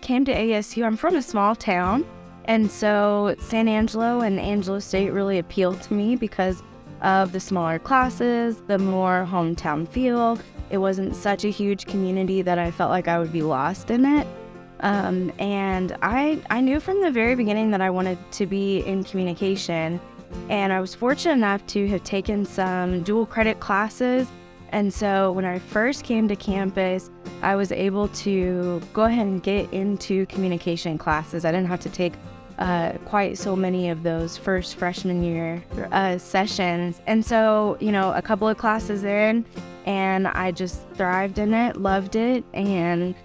came to ASU, I'm from a small town, and so San Angelo and Angelo State really appealed to me because of the smaller classes, the more hometown feel. It wasn't such a huge community that I felt like I would be lost in it. And I knew from the very beginning that I wanted to be in communication, and I was fortunate enough to have taken some dual credit classes. And so when I first came to campus, I was able to go ahead and get into communication classes. I didn't have to take quite so many of those first freshman year sessions. And so, a couple of classes in, and I just thrived in it, loved it, and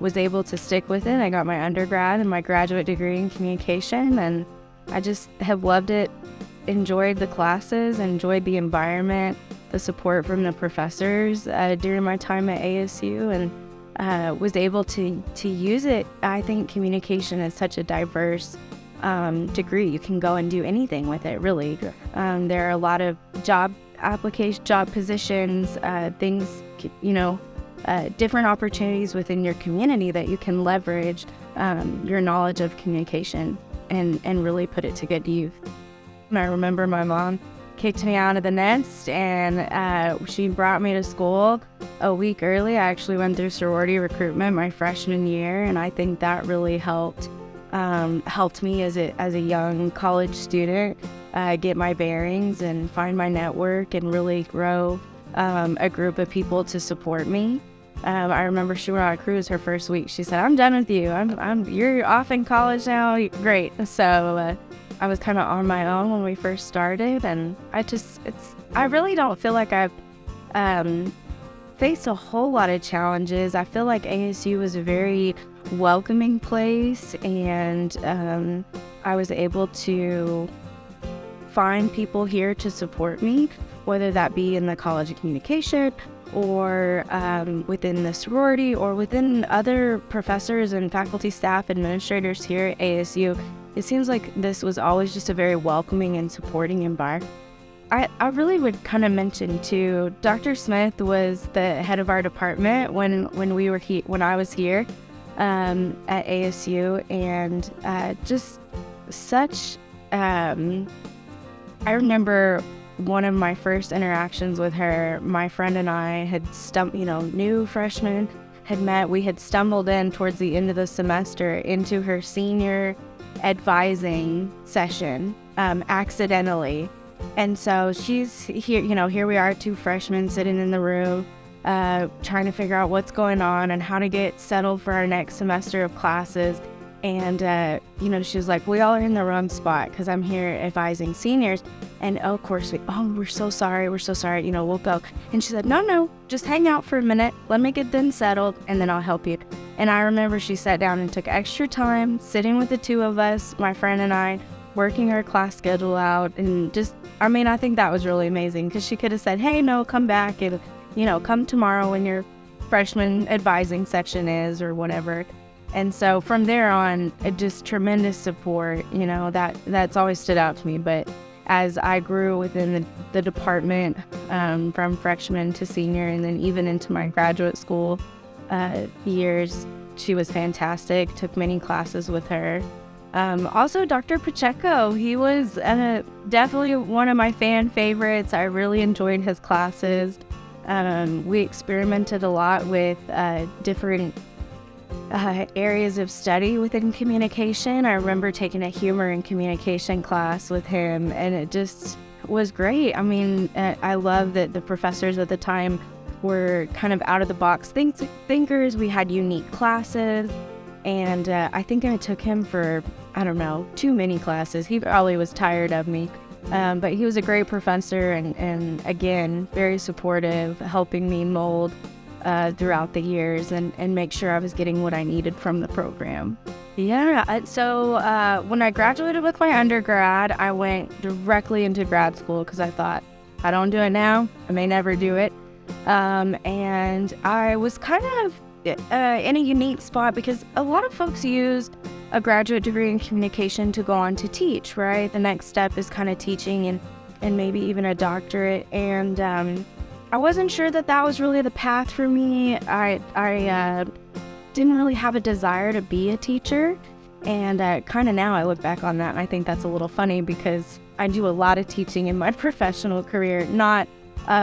was able to stick with it. I got my undergrad and my graduate degree in communication, and I just have loved it, enjoyed the classes, enjoyed the environment, the support from the professors during my time at ASU, and was able to use it. I think communication is such a diverse degree. You can go and do anything with it, really. There are a lot of job positions, things, different opportunities within your community that you can leverage your knowledge of communication and really put it to good use. And I remember my mom kicked me out of the nest, and she brought me to school a week early. I actually went through sorority recruitment my freshman year, and I think that really helped me as a young college student get my bearings and find my network and really grow a group of people to support me. I remember she went on a cruise her first week. She said, "I'm done with you. You're off in college now. Great." So I was kind of on my own when we first started, and I really don't feel like I've faced a whole lot of challenges. I feel like ASU was a very welcoming place, and I was able to find people here to support me, whether that be in the College of Communication or within the sorority or within other professors and faculty, staff, administrators here at ASU. It seems like this was always just a very welcoming and supporting environment. I really would kind of mention too, Dr. Smith was the head of our department when I was here at ASU, and just such. I remember one of my first interactions with her. My friend and I had new freshmen had met. We had stumbled in towards the end of the semester into her senior advising session accidentally. And so she's here, here we are, two freshmen sitting in the room trying to figure out what's going on and how to get settled for our next semester of classes. And, she was like, "We all are in the wrong spot because I'm here advising seniors." And of course, we're so sorry, we'll go. And she said, no, just hang out for a minute. Let me get them settled, and then I'll help you. And I remember she sat down and took extra time sitting with the two of us, my friend and I, working her class schedule out. And I think that was really amazing because she could have said, "Hey, no, come back and, come tomorrow when your freshman advising section is," or whatever. And so from there on, just tremendous support, that's always stood out to me. But as I grew within the department, from freshman to senior, and then even into my graduate school years, she was fantastic. Took many classes with her. Also, Dr. Pacheco, he was definitely one of my fan favorites. I really enjoyed his classes. We experimented a lot with different areas of study within communication. I remember taking a humor and communication class with him, and it just was great. I love that the professors at the time were kind of out of the box thinkers. We had unique classes, and I think I took him for, too many classes. He probably was tired of me, but he was a great professor, and again, very supportive, helping me mold throughout the years and make sure I was getting what I needed from the program. Yeah, so when I graduated with my undergrad, I went directly into grad school because I thought, I don't do it now, I may never do it. And I was kind of in a unique spot because a lot of folks use a graduate degree in communication to go on to teach, right? The next step is kind of teaching and maybe even a doctorate. And I wasn't sure that was really the path for me. I didn't really have a desire to be a teacher. And kind of now I look back on that and I think that's a little funny because I do a lot of teaching in my professional career, not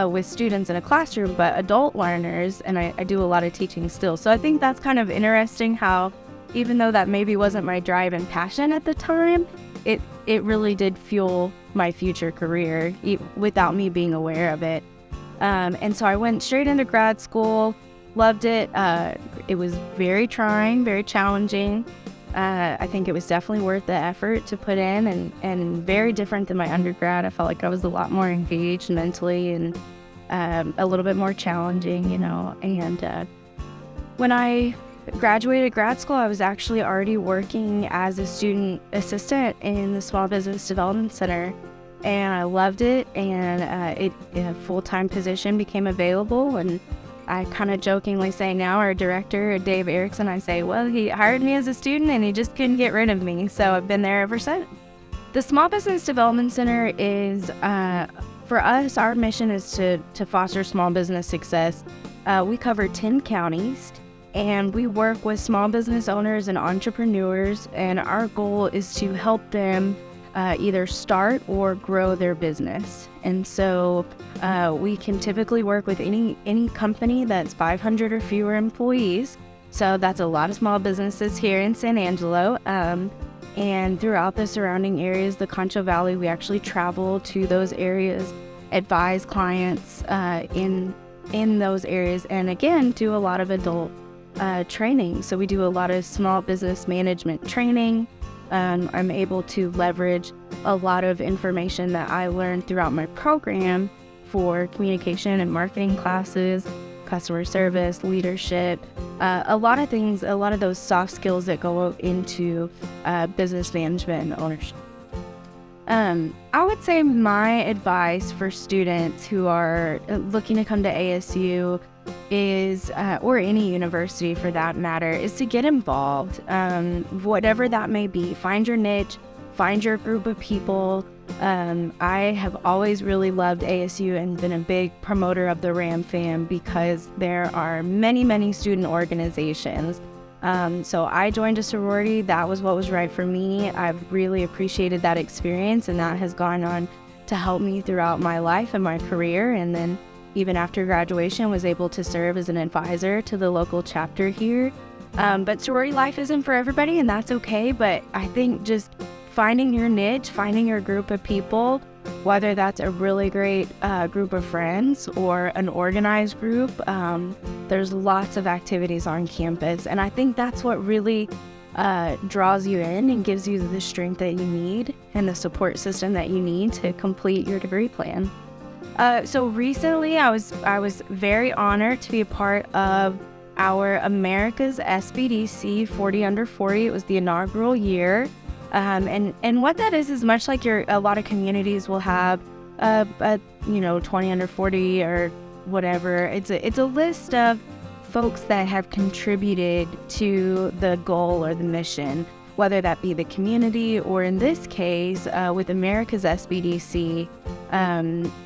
with students in a classroom, but adult learners, and I do a lot of teaching still. So I think that's kind of interesting how, even though that maybe wasn't my drive and passion at the time, it really did fuel my future career without me being aware of it. And so I went straight into grad school, loved it. It was very trying, very challenging. I think it was definitely worth the effort to put in, and very different than my undergrad. I felt like I was a lot more engaged mentally and a little bit more challenging, And when I graduated grad school, I was actually already working as a student assistant in the Small Business Development Center, and I loved it. And a full-time position became available, and I kind of jokingly say now, our director, Dave Erickson, I say, well, he hired me as a student and he just couldn't get rid of me. So I've been there ever since. The Small Business Development Center is, for us, our mission is to foster small business success. We cover 10 counties, and we work with small business owners and entrepreneurs, and our goal is to help them either start or grow their business. And so we can typically work with any company that's 500 or fewer employees. So that's a lot of small businesses here in San Angelo. And throughout the surrounding areas, the Concho Valley, we actually travel to those areas, advise clients in those areas, and again, do a lot of adult training. So we do a lot of small business management training. I'm able to leverage a lot of information that I learned throughout my program for communication and marketing classes, customer service, leadership, a lot of things, a lot of those soft skills that go into business management and ownership. I would say my advice for students who are looking to come to ASU is, or any university for that matter, is to get involved, whatever that may be. Find your niche, find your group of people. I have always really loved ASU and been a big promoter of the RamFam because there are many, many student organizations. So I joined a sorority. That was what was right for me. I've really appreciated that experience, and that has gone on to help me throughout my life and my career. And then even after graduation, was able to serve as an advisor to the local chapter here. But sorority life isn't for everybody, and that's okay. But I think just finding your niche, finding your group of people, whether that's a really great group of friends or an organized group, there's lots of activities on campus. And I think that's what really draws you in and gives you the strength that you need and the support system that you need to complete your degree plan. So recently I was very honored to be a part of our America's SBDC 40 Under 40. It was the inaugural year. And what that is much like a lot of communities will have, 20 under 40 or whatever. It's a list of folks that have contributed to the goal or the mission, whether that be the community or in this case, with America's SBDC,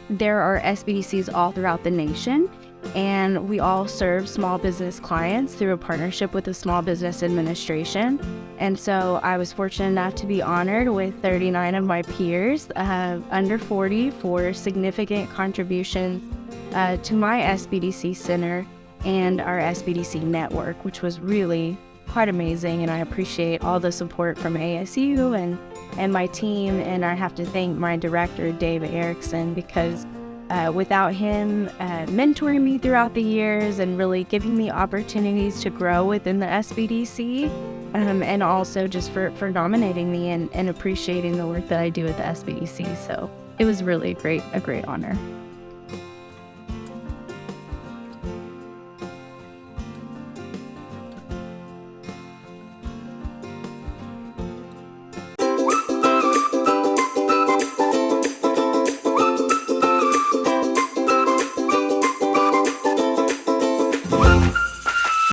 there are SBDCs all throughout the nation. And we all serve small business clients through a partnership with the Small Business Administration. And so I was fortunate enough to be honored with 39 of my peers under 40 for significant contributions to my SBDC Center and our SBDC network, which was really quite amazing. And I appreciate all the support from ASU and my team. And I have to thank my director, Dave Erickson, because without him mentoring me throughout the years and really giving me opportunities to grow within the SBDC, and also just for nominating me and appreciating the work that I do at the SBDC. So it was really a great honor.